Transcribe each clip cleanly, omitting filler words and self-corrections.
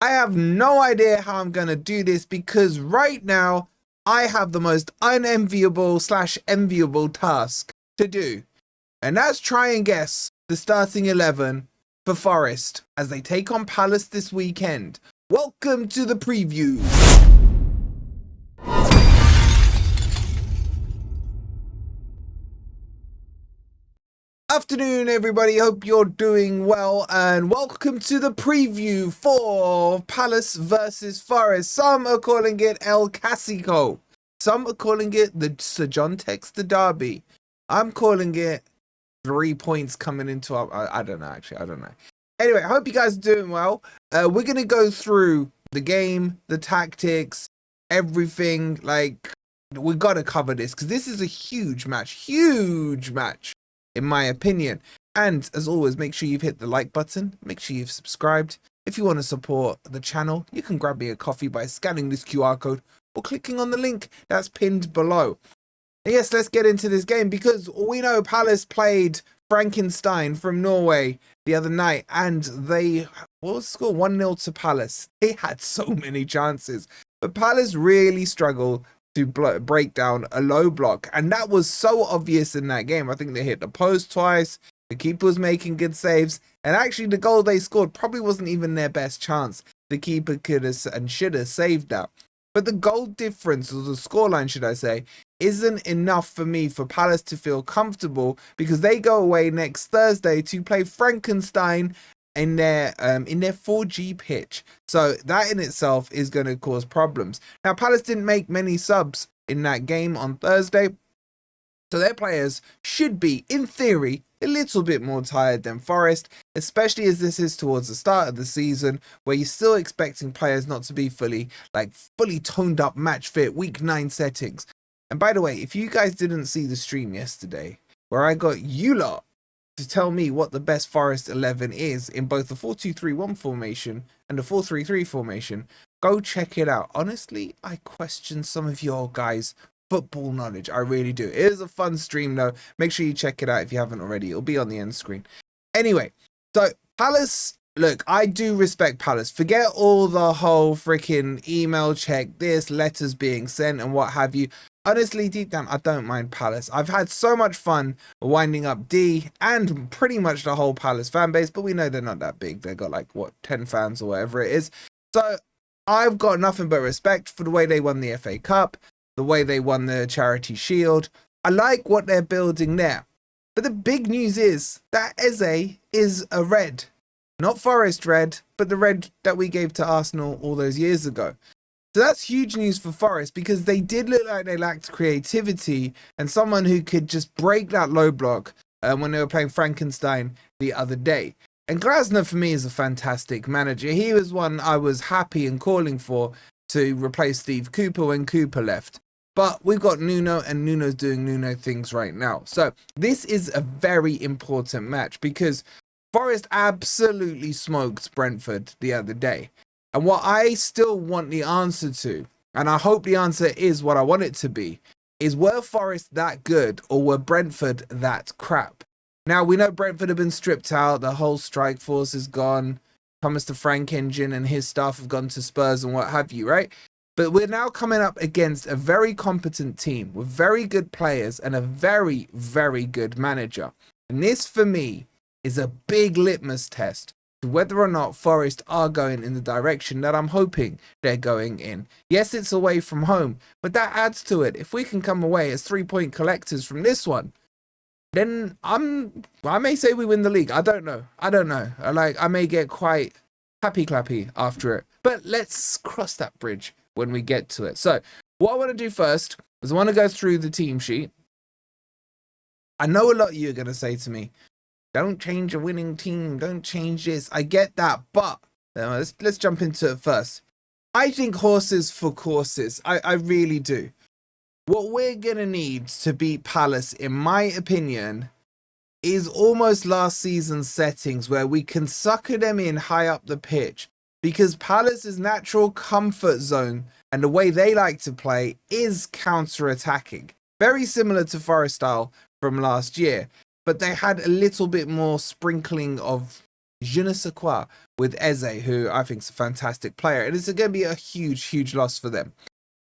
I have no idea how I'm going to do this because right now I have the most unenviable / enviable task to do. And that's try and guess the starting 11 for Forest as they take on Palace this weekend. Welcome to the preview. Afternoon, everybody. Hope you're doing well, and welcome to the preview for Palace versus Forest. Some are calling it El Clasico. Some are calling it the Sir John Textor Derby. I'm calling it 3 points coming into our... I don't know, actually. I don't know. Anyway, I hope you guys are doing well. We're going to go through the game, the tactics, everything. Like, we got to cover this because this is a huge match, in my opinion. And as always, make sure you've hit the like button. Make sure you've subscribed. If you want to support the channel, you can grab me a coffee by scanning this QR code or clicking on the link that's pinned below. And yes, let's get into this game because we know Palace played Frankenstein from Norway the other night and they, what was the score? 1-0 to Palace. They had so many chances, but Palace really struggled to break down a low block, and that was so obvious in that game. I think they hit the post twice, the keeper was making good saves, and actually the goal they scored probably wasn't even their best chance. The keeper could have and should have saved that, but the goal difference, or the scoreline should I say, isn't enough for me for Palace to feel comfortable because they go away next Thursday to play Frankenstein in their 4G pitch. So that in itself is going to cause problems. Now, Palace didn't make many subs in that game on Thursday, so their players should be, in theory, a little bit more tired than Forest, especially as this is towards the start of the season where you're still expecting players not to be fully toned up match fit week 9 settings. And by the way, if you guys didn't see the stream yesterday where I got you lot to tell me what the best Forest 11 is in both the 4-2-3-1 formation and the 4-3-3 formation, go check it out. Honestly, I question some of your guys' football knowledge. I really do. It is a fun stream though. Make sure you check it out if you haven't already. It'll be on the end screen. Anyway, so Palace, look, I do respect Palace. Forget all the whole freaking email check, this, letters being sent and what have you. Honestly, deep down, I don't mind Palace. I've had so much fun winding up D and pretty much the whole Palace fan base, but we know they're not that big. They've got 10 fans or whatever it is. So I've got nothing but respect for the way they won the FA Cup, the way they won the Charity Shield. I like what they're building there. But the big news is that Eze is a red. Not Forest red, but the red that we gave to Arsenal all those years ago. So that's huge news for Forest because they did look like they lacked creativity and someone who could just break that low block when they were playing Frankenstein the other day. And Glasner for me is a fantastic manager. He was one I was happy and calling for to replace Steve Cooper when Cooper left. But we've got Nuno and Nuno's doing Nuno things right now. So this is a very important match because Forest absolutely smoked Brentford the other day. And what I still want the answer to, and I hope the answer is what I want it to be, is were Forest that good or were Brentford that crap? Now, we know Brentford have been stripped out. The whole strike force is gone. Thomas the Frank engine and his staff have gone to Spurs and what have you, right? But we're now coming up against a very competent team with very good players and a very, very good manager. And this, for me, is a big litmus test to whether or not Forest are going in the direction that I'm hoping they're going in. Yes, it's away from home, but that adds to it. If we can come away as 3-point collectors from this one, then I may say we win the league. I don't know. I may get quite happy clappy after it, but let's cross that bridge when we get to it. So what I want to do first is I want to go through the team sheet. I know a lot of you are going to say to me, don't change a winning team. Don't change this. I get that, but let's jump into it first. I think horses for courses. I really do. What we're going to need to beat Palace, in my opinion, is almost last season's settings where we can sucker them in high up the pitch because Palace's natural comfort zone and the way they like to play is counter-attacking. Very similar to Forest style from last year. But they had a little bit more sprinkling of je ne sais quoi with Eze, who I think is a fantastic player. And it's going to be a huge loss for them.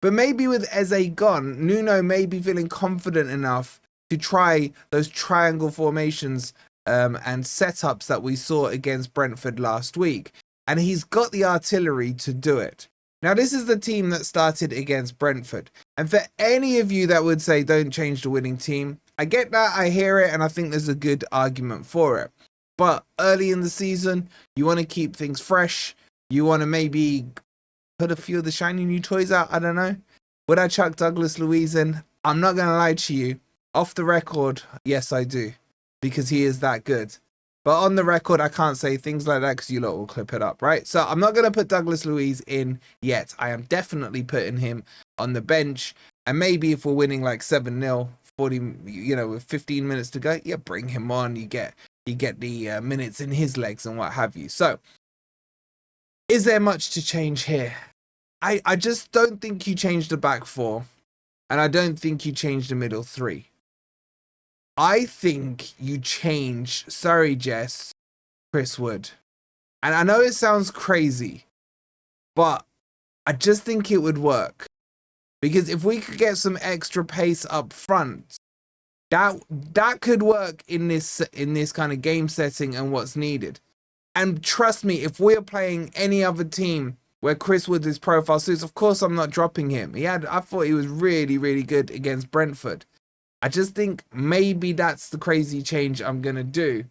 But maybe with Eze gone, Nuno may be feeling confident enough to try those triangle formations and setups that we saw against Brentford last week. And he's got the artillery to do it. Now, this is the team that started against Brentford. And for any of you that would say don't change the winning team, I get that, I hear it, and I think there's a good argument for it. But early in the season, you want to keep things fresh. You want to maybe put a few of the shiny new toys out. I don't know. Would I chuck Douglas Luiz in? I'm not going to lie to you. Off the record, yes, I do. Because he is that good. But on the record, I can't say things like that because you lot will clip it up, right? So I'm not going to put Douglas Luiz in yet. I am definitely putting him on the bench. And maybe if we're winning like 7-0, 40, with 15 minutes to go, yeah, bring him on. You get the minutes in his legs and what have you. So is there much to change here? I just don't think you change the back four. And I don't think you change the middle three. I think you change, sorry, Jess, Chris Wood. And I know it sounds crazy, but I just think it would work. Because if we could get some extra pace up front, that could work in this kind of game setting and what's needed. And trust me, if we're playing any other team where Chris Wood is profile suits, of course I'm not dropping him. I thought he was really good against Brentford. I just think maybe that's the crazy change I'm going to do.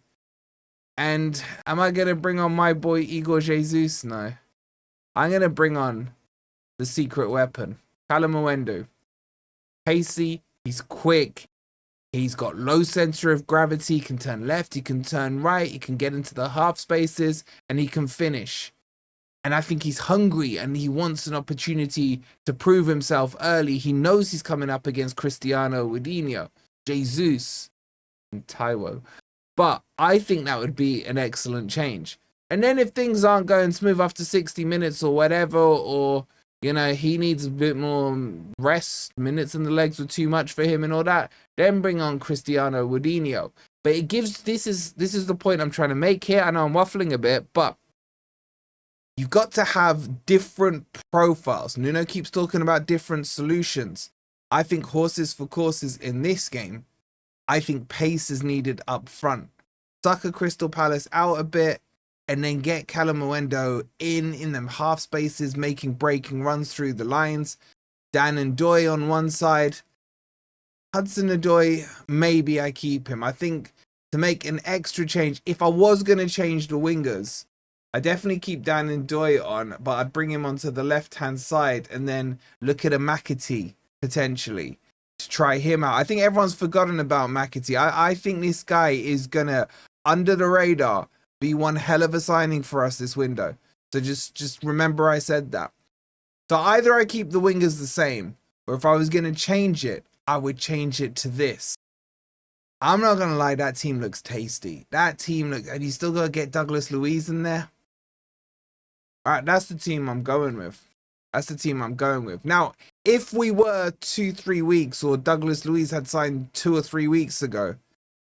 And am I going to bring on my boy Igor Jesus? No. I'm going to bring on the secret weapon, Calamuendo. Pacey, he's quick. He's got low center of gravity. He can turn left, he can turn right, he can get into the half spaces, and he can finish. And I think he's hungry and he wants an opportunity to prove himself early. He knows he's coming up against Cristiano Ronaldo, Jesus, and Taiwo. But I think that would be an excellent change. And then if things aren't going smooth after 60 minutes or whatever, or, he needs a bit more rest, minutes in the legs were too much for him and all that, then bring on Cristiano Ronaldo. But it gives, this is the point I'm trying to make here. I know I'm waffling a bit, but you've got to have different profiles. Nuno keeps talking about different solutions. I think horses for courses in this game. I think pace is needed up front. Sucker Crystal Palace out a bit and then get Calamuendo in them half spaces, making breaking runs through the lines. Dan and Doy on one side. Hudson-Odoi, maybe I keep him. I think to make an extra change, if I was going to change the wingers, I definitely keep Dan and Doy on, but I'd bring him onto the left-hand side and then look at a McAtee, potentially, to try him out. I think everyone's forgotten about McAtee. I think this guy is going to, under the radar, be one hell of a signing for us this window. So just remember I said that. So either I keep the wingers the same, or if I was going to change it, I would change it to this. I'm not going to lie, that team looks tasty. That team looks, and you still got to get Douglas Luiz in there. All right, that's the team I'm going with. Now, if we were 2-3 weeks, or Douglas Luiz had signed 2 or 3 weeks ago,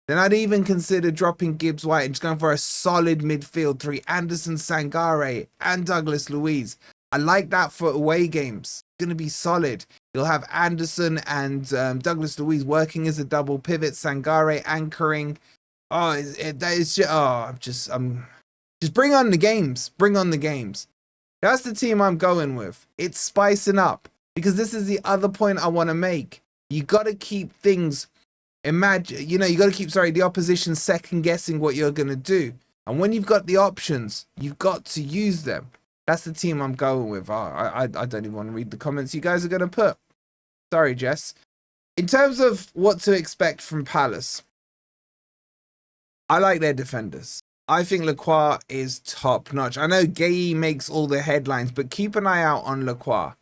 then I'd even consider dropping Gibbs-White and just going for a solid midfield 3. Anderson, Sangare, and Douglas Luiz. I like that for away games. It's going to be solid. You'll have Anderson and Douglas Luiz working as a double pivot, Sangare anchoring. Just bring on the games. Bring on the games. That's the team I'm going with. It's spicing up. Because this is the other point I want to make. You got to keep things, you got to keep, the opposition second guessing what you're going to do. And when you've got the options, you've got to use them. That's the team I'm going with. I don't even want to read the comments you guys are going to put. Sorry, Jess. In terms of what to expect from Palace, I like their defenders. I think Lacroix is top notch. I know Gay makes all the headlines, but keep an eye out on Lacroix.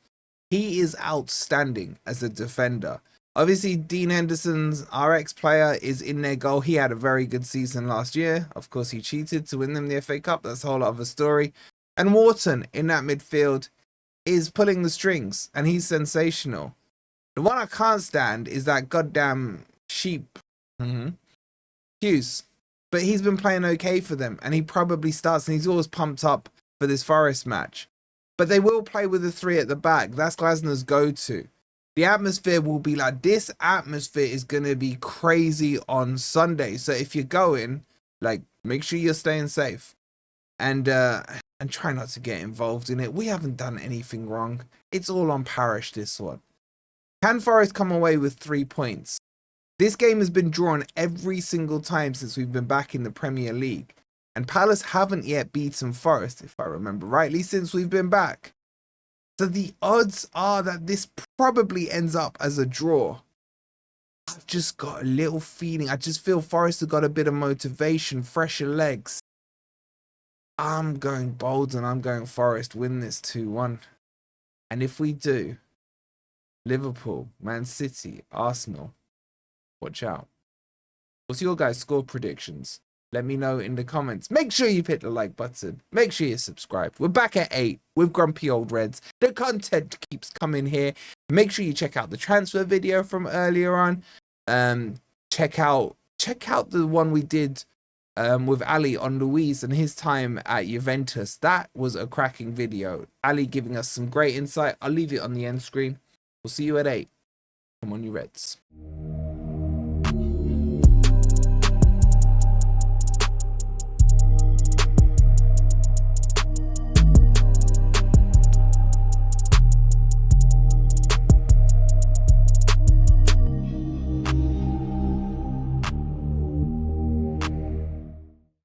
He is outstanding as a defender. Obviously, Dean Henderson's RX player is in their goal. He had a very good season last year. Of course, he cheated to win them the FA Cup. That's a whole other story. And Wharton in that midfield is pulling the strings, and he's sensational. The one I can't stand is that goddamn sheep. Hughes. but he's been playing okay for them, and he probably starts, and he's always pumped up for this Forest match. But they will play with the three at the back. That's Glasner's go-to. The atmosphere will be like, this atmosphere is going to be crazy on Sunday. So if you're going, like, make sure you're staying safe. And try not to get involved in it. We haven't done anything wrong. It's all on Parish, this one. Can Forest come away with 3 points? This game has been drawn every single time since we've been back in the Premier League. And Palace haven't yet beaten Forest, if I remember rightly, since we've been back. So the odds are that this probably ends up as a draw. I've just got a little feeling. I just feel Forest have got a bit of motivation, fresher legs. I'm going bold and I'm going Forest win this 2-1. And if we do, Liverpool, Man City, Arsenal, watch out. What's your guys' score predictions? Let me know in the comments. Make sure you hit the like button. Make sure you subscribe. We're back at 8 with Grumpy Old Reds. The content keeps coming here. Make sure you check out the transfer video from earlier on. Check out the one we did with Ali on Luiz and his time at Juventus. That was a cracking video. Ali giving us some great insight. I'll leave it on the end screen. We'll see you at 8. Come on, you Reds.